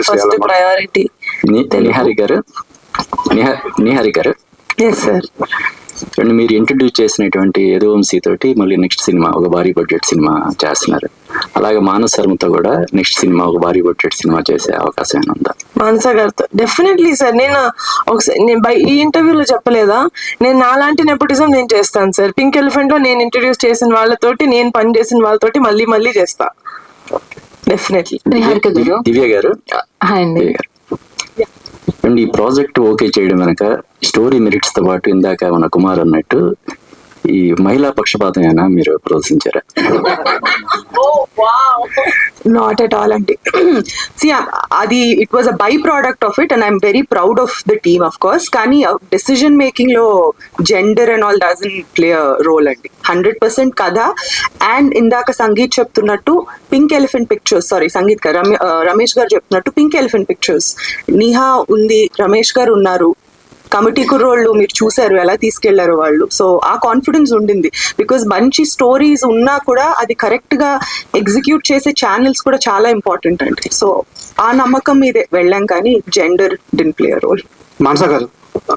First priority. Nihari గారు yes sir. And మీరు introduce చేసినటువంటి యదువంశీ తోటి మళ్ళీ నెక్స్ట్ సినిమా ఒక భారీ బడ్జెట్ సినిమా చేస్తున్నారు. అలాగే మానస్ శర్మతో కూడా నెక్స్ట్ సినిమా ఒక భారీ బడ్జెట్ సినిమా చేసే అవకాశం ఏమైనా ఉందా? మానస గారితో డెఫినెట్లీ సార్. నేను ఒకసారి ఈ ఇంటర్వ్యూలో చెప్పలేదా, నేను నాలాంటి నెపోటిజం నేను చేస్తాను సార్. పింక్ ఎలిఫెంట్ లో నేను ఇంట్రడ్యూస్ చేసిన వాళ్ళతోటి, నేను పని చేసిన వాళ్ళతోటి మళ్ళీ మళ్ళీ చేస్తా డెఫినెట్లీ. దివ్య గారు అండ్ ఈ ప్రాజెక్ట్ ఓకే చేయడం వెనక స్టోరీ మెరిట్స్ తో పాటు ఇందాక మన కుమార్ అన్నట్టు ఈ మహిళా పక్షపాతం అయినా మీరు ప్రదర్శించారా? నాట్ ఎట్ ఆల్ అండి. అది it was a byproduct of it and I'm very proud of the team of course. కానీ డెసిజన్ మేకింగ్ లో gender and all doesn't play role అండి. 100% కథ. అండ్ ఇందాక సంగీత్ చెప్తున్నట్టు pink elephant pictures, sorry Sangeet గారు, రమేష్ గారు చెప్తున్నట్టు పింక్ ఎలిఫెంట్ పిక్చర్స్, నిహా ఉంది, రమేష్ గారు ఉన్నారు, కమిటీ కుర్రోళ్ళు మీరు చూసారు ఎలా తీసుకెళ్లారు వాళ్ళు. సో ఆ కాన్ఫిడెన్స్ ఉండింది. బికాస్ మంచి స్టోరీస్ ఉన్నా కూడా అది కరెక్ట్ గా ఎగ్జిక్యూట్ చేసే ఛానల్స్ కూడా చాలా ఇంపార్టెంట్ అండి. సో ఆ నమ్మకం మీదే వెళ్ళాం, కానీ gender didn't play a role. Manasa గారు